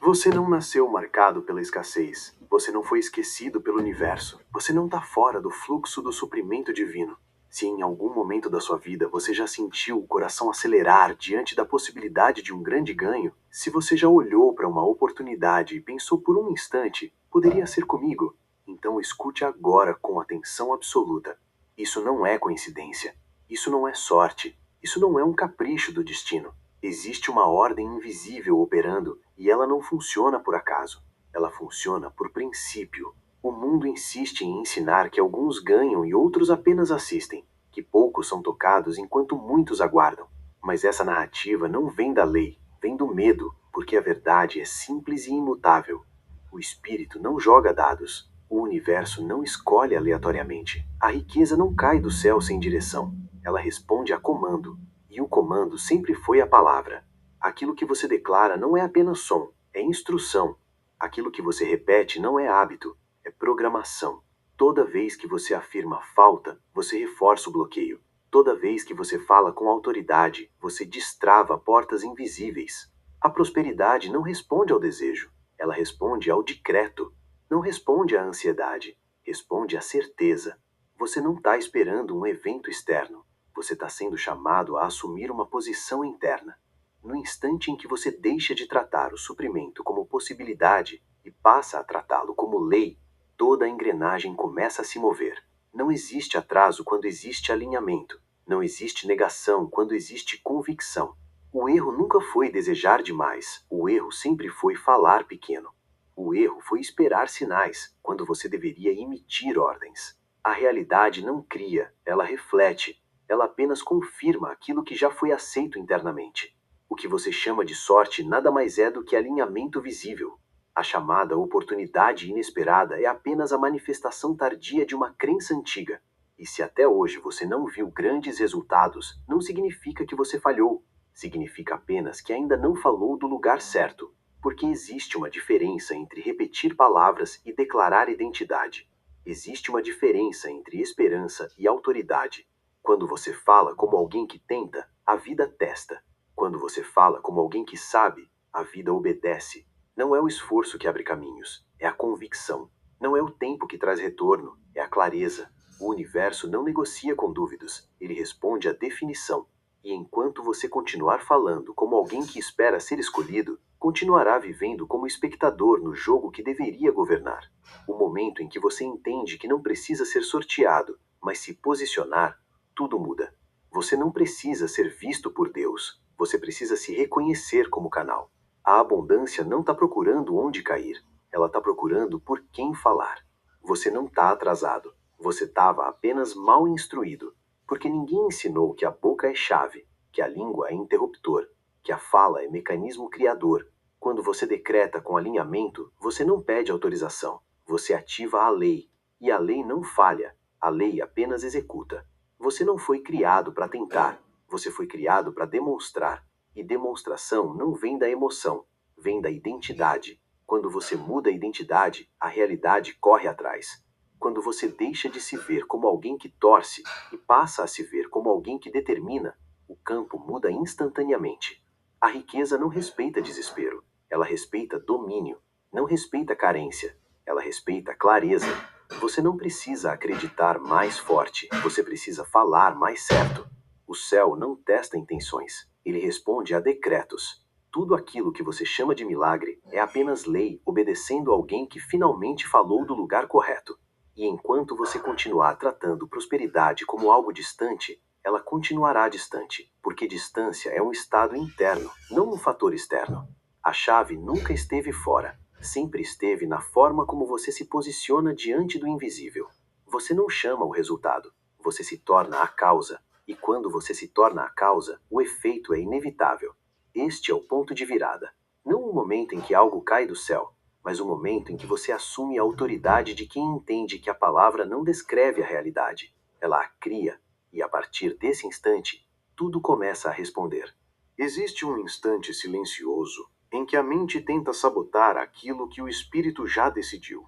Você não nasceu marcado pela escassez. Você não foi esquecido pelo universo. Você não está fora do fluxo do suprimento divino. Se em algum momento da sua vida você já sentiu o coração acelerar diante da possibilidade de um grande ganho, se você já olhou para uma oportunidade e pensou por um instante, poderia ser comigo, então escute agora com atenção absoluta. Isso não é coincidência. Isso não é sorte. Isso não é um capricho do destino. Existe uma ordem invisível operando e ela não funciona por acaso. Ela funciona por princípio. O mundo insiste em ensinar que alguns ganham e outros apenas assistem, que poucos são tocados enquanto muitos aguardam. Mas essa narrativa não vem da lei, vem do medo, porque a verdade é simples e imutável. O espírito não joga dados. O universo não escolhe aleatoriamente. A riqueza não cai do céu sem direção. Ela responde a comando. E o comando sempre foi a palavra. Aquilo que você declara não é apenas som, é instrução. Aquilo que você repete não é hábito, é programação. Toda vez que você afirma falta, você reforça o bloqueio. Toda vez que você fala com autoridade, você destrava portas invisíveis. A prosperidade não responde ao desejo, ela responde ao decreto. Não responde à ansiedade, responde à certeza. Você não está esperando um evento externo. Você está sendo chamado a assumir uma posição interna. No instante em que você deixa de tratar o suprimento como possibilidade e passa a tratá-lo como lei, toda a engrenagem começa a se mover. Não existe atraso quando existe alinhamento. Não existe negação quando existe convicção. O erro nunca foi desejar demais. O erro sempre foi falar pequeno. O erro foi esperar sinais, quando você deveria emitir ordens. A realidade não cria, ela reflete. Ela apenas confirma aquilo que já foi aceito internamente. O que você chama de sorte nada mais é do que alinhamento visível. A chamada oportunidade inesperada é apenas a manifestação tardia de uma crença antiga. E se até hoje você não viu grandes resultados, não significa que você falhou. Significa apenas que ainda não falou do lugar certo. Porque existe uma diferença entre repetir palavras e declarar identidade. Existe uma diferença entre esperança e autoridade. Quando você fala como alguém que tenta, a vida testa. Quando você fala como alguém que sabe, a vida obedece. Não é o esforço que abre caminhos, é a convicção. Não é o tempo que traz retorno, é a clareza. O universo não negocia com dúvidas, ele responde à definição. E enquanto você continuar falando como alguém que espera ser escolhido, continuará vivendo como espectador no jogo que deveria governar. O momento em que você entende que não precisa ser sorteado, mas se posicionar, tudo muda. Você não precisa ser visto por Deus, você precisa se reconhecer como canal. A abundância não está procurando onde cair, ela está procurando por quem falar. Você não está atrasado, você estava apenas mal instruído, porque ninguém ensinou que a boca é chave, que a língua é interruptor, que a fala é mecanismo criador. Quando você decreta com alinhamento, você não pede autorização, você ativa a lei. E a lei não falha, a lei apenas executa. Você não foi criado para tentar, você foi criado para demonstrar. E demonstração não vem da emoção, vem da identidade. Quando você muda a identidade, a realidade corre atrás. Quando você deixa de se ver como alguém que torce e passa a se ver como alguém que determina, o campo muda instantaneamente. A riqueza não respeita desespero, ela respeita domínio. Não respeita carência, ela respeita clareza. Você não precisa acreditar mais forte, você precisa falar mais certo. O céu não testa intenções, ele responde a decretos. Tudo aquilo que você chama de milagre é apenas lei obedecendo alguém que finalmente falou do lugar correto. E enquanto você continuar tratando prosperidade como algo distante, ela continuará distante, porque distância é um estado interno, não um fator externo. A chave nunca esteve fora, sempre esteve na forma como você se posiciona diante do invisível. Você não chama o resultado, você se torna a causa, e quando você se torna a causa, o efeito é inevitável. Este é o ponto de virada. Não o momento em que algo cai do céu, mas o momento em que você assume a autoridade de quem entende que a palavra não descreve a realidade, ela a cria, e a partir desse instante, tudo começa a responder. Existe um instante silencioso em que a mente tenta sabotar aquilo que o espírito já decidiu.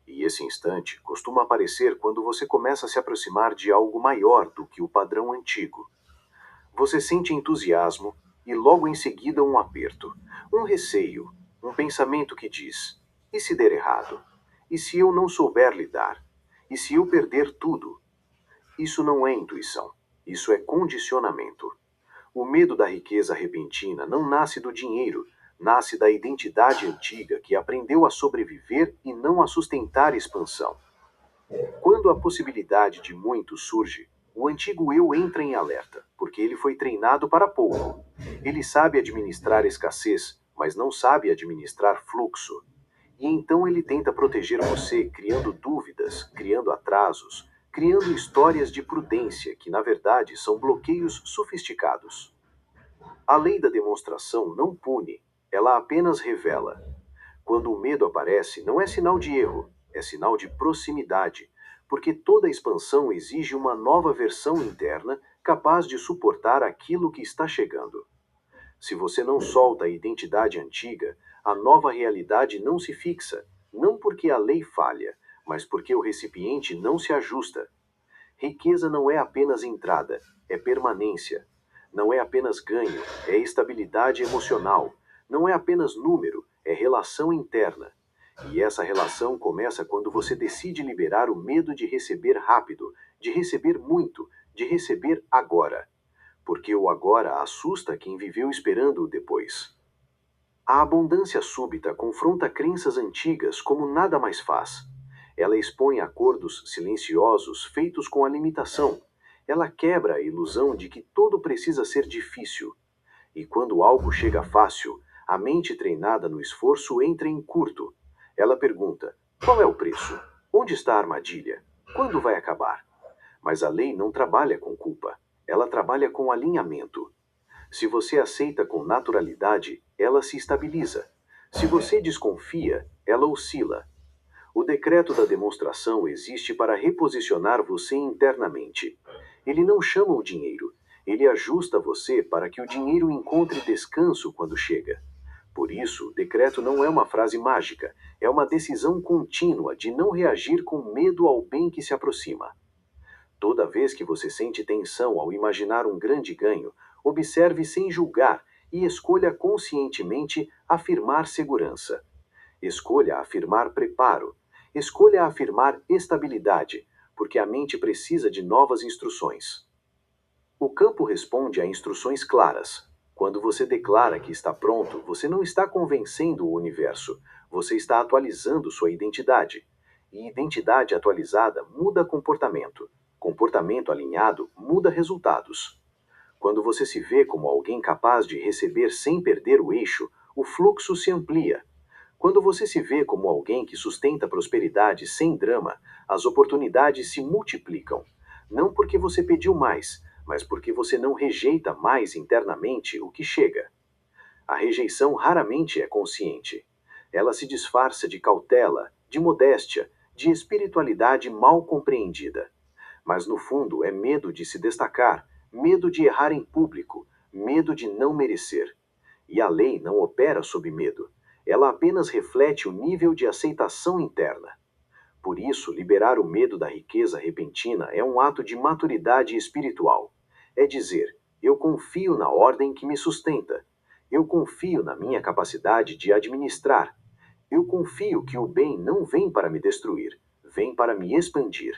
E esse instante costuma aparecer quando você começa a se aproximar de algo maior do que o padrão antigo. Você sente entusiasmo e logo em seguida um aperto, um receio, Um pensamento que diz: e se der errado? E se eu não souber lidar? E se eu perder tudo? Isso não é intuição, isso é condicionamento. O medo da riqueza repentina não nasce do dinheiro, nasce da identidade antiga que aprendeu a sobreviver e não a sustentar expansão. Quando a possibilidade de muito surge, o antigo eu entra em alerta, porque ele foi treinado para pouco. Ele sabe administrar escassez, mas não sabe administrar fluxo. E então ele tenta proteger você, criando dúvidas, criando atrasos, criando histórias de prudência que, na verdade, são bloqueios sofisticados. A lei da demonstração não pune, ela apenas revela. Quando o medo aparece, não é sinal de erro, é sinal de proximidade, porque toda expansão exige uma nova versão interna capaz de suportar aquilo que está chegando. Se você não solta a identidade antiga, a nova realidade não se fixa, não porque a lei falha, mas porque o recipiente não se ajusta. Riqueza não é apenas entrada, é permanência. Não é apenas ganho, é estabilidade emocional. Não é apenas número, é relação interna. E essa relação começa quando você decide liberar o medo de receber rápido, de receber muito, de receber agora. Porque o agora assusta quem viveu esperando o depois. A abundância súbita confronta crenças antigas como nada mais faz. Ela expõe acordos silenciosos feitos com a limitação. Ela quebra a ilusão de que tudo precisa ser difícil. E quando algo chega fácil, a mente treinada no esforço entra em curto. Ela pergunta: qual é o preço? Onde está a armadilha? Quando vai acabar? Mas a lei não trabalha com culpa. Ela trabalha com alinhamento. Se você aceita com naturalidade, ela se estabiliza. Se você desconfia, ela oscila. O decreto da demonstração existe para reposicionar você internamente. Ele não chama o dinheiro, ele ajusta você para que o dinheiro encontre descanso quando chega. Por isso, o decreto não é uma frase mágica, é uma decisão contínua de não reagir com medo ao bem que se aproxima. Toda vez que você sente tensão ao imaginar um grande ganho, observe sem julgar e escolha conscientemente afirmar segurança. Escolha afirmar preparo. Escolha afirmar estabilidade, porque a mente precisa de novas instruções. O campo responde a instruções claras. Quando você declara que está pronto, você não está convencendo o universo, você está atualizando sua identidade. E identidade atualizada muda comportamento. Comportamento alinhado muda resultados. Quando você se vê como alguém capaz de receber sem perder o eixo, o fluxo se amplia. Quando você se vê como alguém que sustenta prosperidade sem drama, as oportunidades se multiplicam. Não porque você pediu mais, mas porque você não rejeita mais internamente o que chega. A rejeição raramente é consciente. Ela se disfarça de cautela, de modéstia, de espiritualidade mal compreendida. Mas no fundo é medo de se destacar, medo de errar em público, medo de não merecer. E a lei não opera sob medo. Ela apenas reflete o nível de aceitação interna. Por isso, liberar o medo da riqueza repentina é um ato de maturidade espiritual. É dizer: eu confio na ordem que me sustenta. Eu confio na minha capacidade de administrar. Eu confio que o bem não vem para me destruir, vem para me expandir.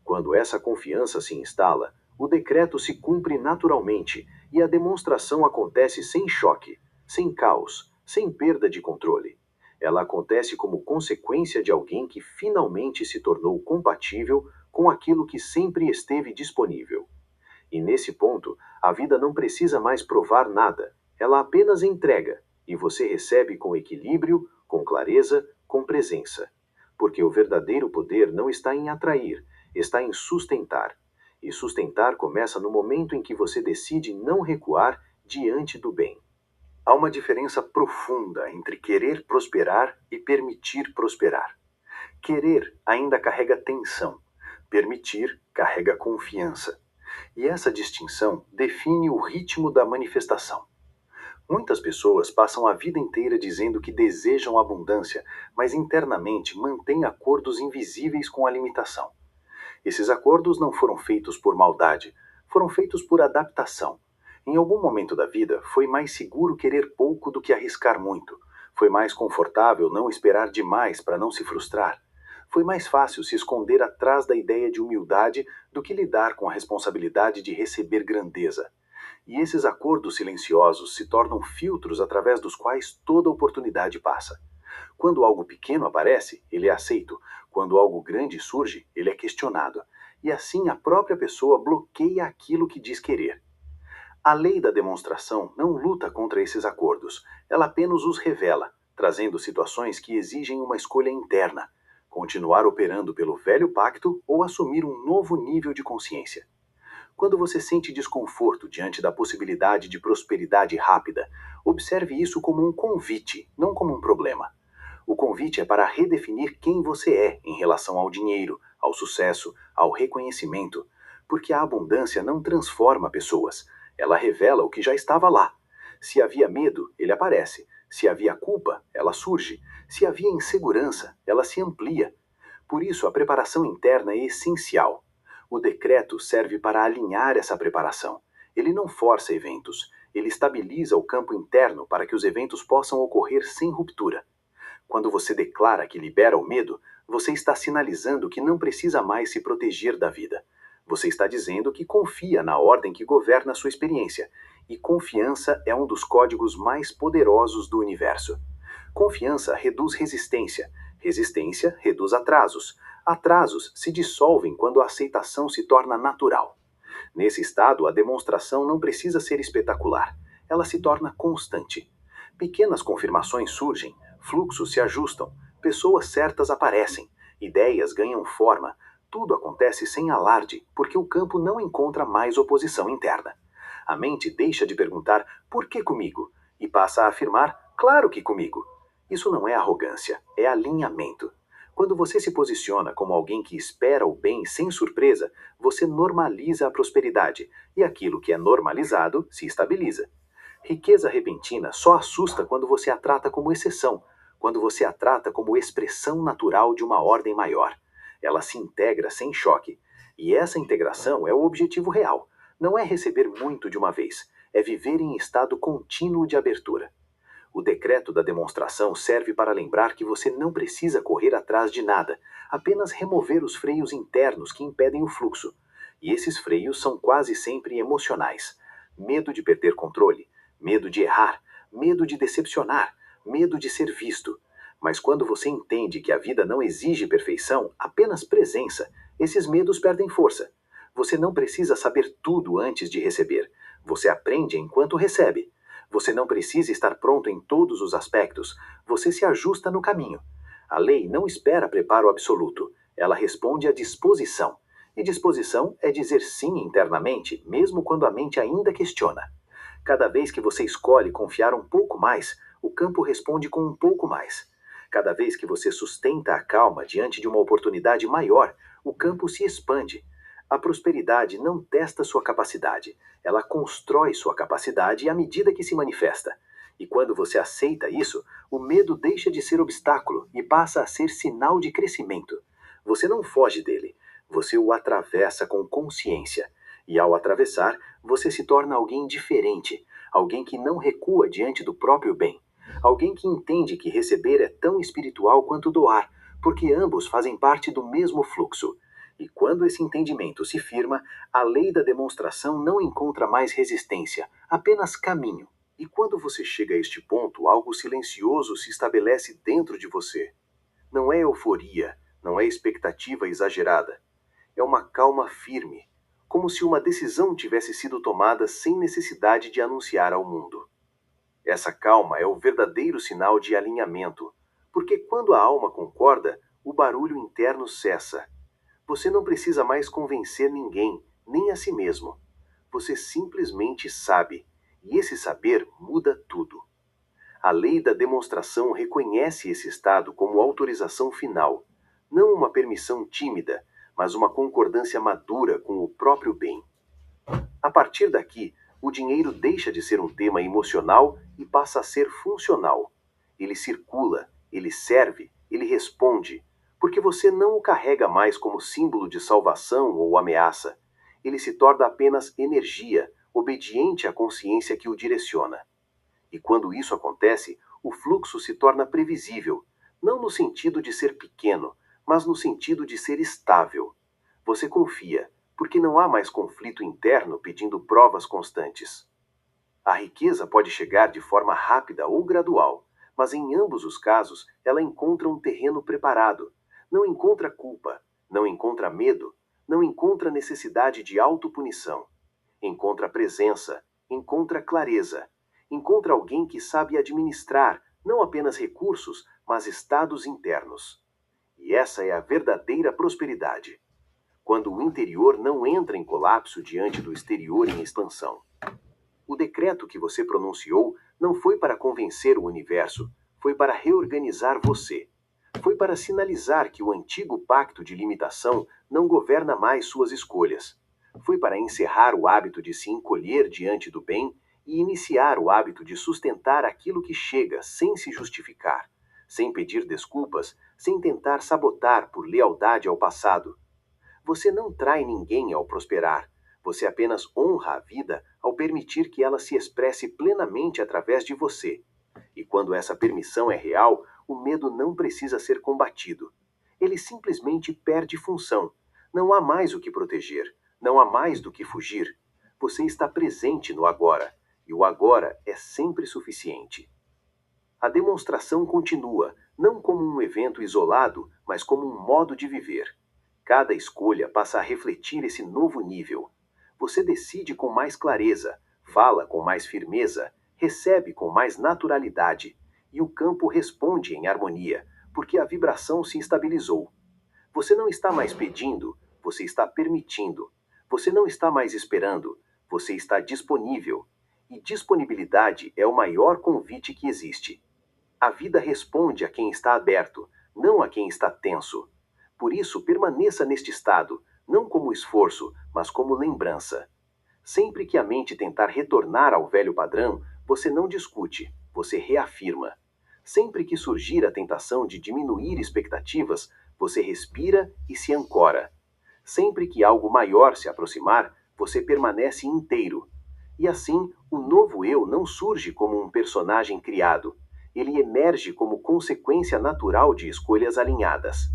Quando essa confiança se instala, o decreto se cumpre naturalmente e a demonstração acontece sem choque, sem caos, sem perda de controle. Ela acontece como consequência de alguém que finalmente se tornou compatível com aquilo que sempre esteve disponível. E nesse ponto, a vida não precisa mais provar nada, ela apenas entrega, e você recebe com equilíbrio, com clareza, com presença. Porque o verdadeiro poder não está em atrair, está em sustentar. E sustentar começa no momento em que você decide não recuar diante do bem. Há uma diferença profunda entre querer prosperar e permitir prosperar. Querer ainda carrega tensão, permitir carrega confiança. E essa distinção define o ritmo da manifestação. Muitas pessoas passam a vida inteira dizendo que desejam abundância, mas internamente mantêm acordos invisíveis com a limitação. Esses acordos não foram feitos por maldade, foram feitos por adaptação. Em algum momento da vida, foi mais seguro querer pouco do que arriscar muito. Foi mais confortável não esperar demais para não se frustrar. Foi mais fácil se esconder atrás da ideia de humildade do que lidar com a responsabilidade de receber grandeza. E esses acordos silenciosos se tornam filtros através dos quais toda oportunidade passa. Quando algo pequeno aparece, ele é aceito. Quando algo grande surge, ele é questionado. E assim a própria pessoa bloqueia aquilo que diz querer. A lei da demonstração não luta contra esses acordos, ela apenas os revela, trazendo situações que exigem uma escolha interna: continuar operando pelo velho pacto ou assumir um novo nível de consciência. Quando você sente desconforto diante da possibilidade de prosperidade rápida, observe isso como um convite, não como um problema. O convite é para redefinir quem você é em relação ao dinheiro, ao sucesso, ao reconhecimento, porque a abundância não transforma pessoas, ela revela o que já estava lá. Se havia medo, ele aparece. Se havia culpa, ela surge. Se havia insegurança, ela se amplia. Por isso, a preparação interna é essencial. O decreto serve para alinhar essa preparação. Ele não força eventos, ele estabiliza o campo interno para que os eventos possam ocorrer sem ruptura. Quando você declara que libera o medo, você está sinalizando que não precisa mais se proteger da vida. Você está dizendo que confia na ordem que governa a sua experiência. E confiança é um dos códigos mais poderosos do universo. Confiança reduz resistência. Resistência reduz atrasos. Atrasos se dissolvem quando a aceitação se torna natural. Nesse estado, a demonstração não precisa ser espetacular. Ela se torna constante. Pequenas confirmações surgem, fluxos se ajustam, pessoas certas aparecem, ideias ganham forma. Tudo acontece sem alarde, porque o campo não encontra mais oposição interna. A mente deixa de perguntar por que comigo e passa a afirmar claro que comigo. Isso não é arrogância, é alinhamento. Quando você se posiciona como alguém que espera o bem sem surpresa, você normaliza a prosperidade, e aquilo que é normalizado se estabiliza. Riqueza repentina só assusta quando você a trata como exceção, quando você a trata como expressão natural de uma ordem maior. Ela se integra sem choque. E essa integração é o objetivo real. Não é receber muito de uma vez, é viver em estado contínuo de abertura. O decreto da demonstração serve para lembrar que você não precisa correr atrás de nada, apenas remover os freios internos que impedem o fluxo. E esses freios são quase sempre emocionais. Medo de perder controle, medo de errar, medo de decepcionar, medo de ser visto. Mas quando você entende que a vida não exige perfeição, apenas presença, esses medos perdem força. Você não precisa saber tudo antes de receber. Você aprende enquanto recebe. Você não precisa estar pronto em todos os aspectos. Você se ajusta no caminho. A lei não espera preparo absoluto. Ela responde à disposição. E disposição é dizer sim internamente, mesmo quando a mente ainda questiona. Cada vez que você escolhe confiar um pouco mais, o campo responde com um pouco mais. Cada vez que você sustenta a calma diante de uma oportunidade maior, o campo se expande. A prosperidade não testa sua capacidade, ela constrói sua capacidade à medida que se manifesta. E quando você aceita isso, o medo deixa de ser obstáculo e passa a ser sinal de crescimento. Você não foge dele, você o atravessa com consciência. E ao atravessar, você se torna alguém diferente, alguém que não recua diante do próprio bem, alguém que entende que receber é tão espiritual quanto doar, porque ambos fazem parte do mesmo fluxo. E quando esse entendimento se firma, a lei da demonstração não encontra mais resistência, apenas caminho. E quando você chega a este ponto, algo silencioso se estabelece dentro de você. Não é euforia, não é expectativa exagerada. É uma calma firme, como se uma decisão tivesse sido tomada sem necessidade de anunciar ao mundo. Essa calma é o verdadeiro sinal de alinhamento, porque quando a alma concorda, o barulho interno cessa. Você não precisa mais convencer ninguém, nem a si mesmo. Você simplesmente sabe, e esse saber muda tudo. A lei da demonstração reconhece esse estado como autorização final, não uma permissão tímida, mas uma concordância madura com o próprio bem. A partir daqui, o dinheiro deixa de ser um tema emocional e passa a ser funcional. Ele circula, ele serve, ele responde, porque você não o carrega mais como símbolo de salvação ou ameaça. Ele se torna apenas energia, obediente à consciência que o direciona. E quando isso acontece, O fluxo se torna previsível, não no sentido de ser pequeno, mas no sentido de ser estável. Você confia, porque não há mais conflito interno pedindo provas constantes. A riqueza pode chegar de forma rápida ou gradual, mas em ambos os casos ela encontra um terreno preparado. Não encontra culpa, não encontra medo, não encontra necessidade de autopunição. Encontra presença, encontra clareza, encontra alguém que sabe administrar não apenas recursos, mas estados internos. E essa é a verdadeira prosperidade. Quando o interior não entra em colapso diante do exterior em expansão. O decreto que você pronunciou não foi para convencer o universo, foi para reorganizar você. Foi para sinalizar que o antigo pacto de limitação não governa mais suas escolhas. Foi para encerrar o hábito de se encolher diante do bem e iniciar o hábito de sustentar aquilo que chega sem se justificar, sem pedir desculpas, sem tentar sabotar por lealdade ao passado. Você não trai ninguém ao prosperar. Você apenas honra a vida ao permitir que ela se expresse plenamente através de você. E quando essa permissão é real, o medo não precisa ser combatido. Ele simplesmente perde função. Não há mais o que proteger. Não há mais do que fugir. Você está presente no agora. E o agora é sempre suficiente. A demonstração continua, não como um evento isolado, mas como um modo de viver. Cada escolha passa a refletir esse novo nível. Você decide com mais clareza, fala com mais firmeza, recebe com mais naturalidade, e o campo responde em harmonia, porque a vibração se estabilizou. Você não está mais pedindo, você está permitindo. Você não está mais esperando, você está disponível. E disponibilidade é o maior convite que existe. A vida responde a quem está aberto, não a quem está tenso. Por isso, permaneça neste estado, não como esforço, mas como lembrança. Sempre que a mente tentar retornar ao velho padrão, você não discute, você reafirma. Sempre que surgir a tentação de diminuir expectativas, você respira e se ancora. Sempre que algo maior se aproximar, você permanece inteiro. E assim, o novo eu não surge como um personagem criado. Ele emerge como consequência natural de escolhas alinhadas.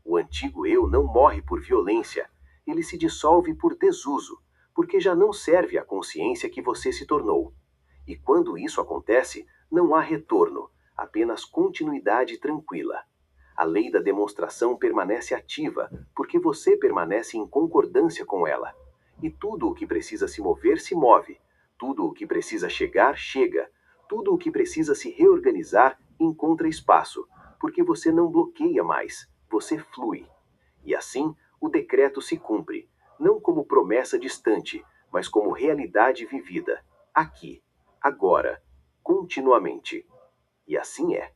O antigo eu não morre por violência, ele se dissolve por desuso, porque já não serve à consciência que você se tornou. E quando isso acontece, não há retorno, apenas continuidade tranquila. A lei da demonstração permanece ativa, porque você permanece em concordância com ela. E tudo o que precisa se mover, se move. Tudo o que precisa chegar, chega. Tudo o que precisa se reorganizar, encontra espaço, porque você não bloqueia mais, você flui. E assim, o decreto se cumpre, não como promessa distante, mas como realidade vivida, aqui, agora, continuamente. E assim é.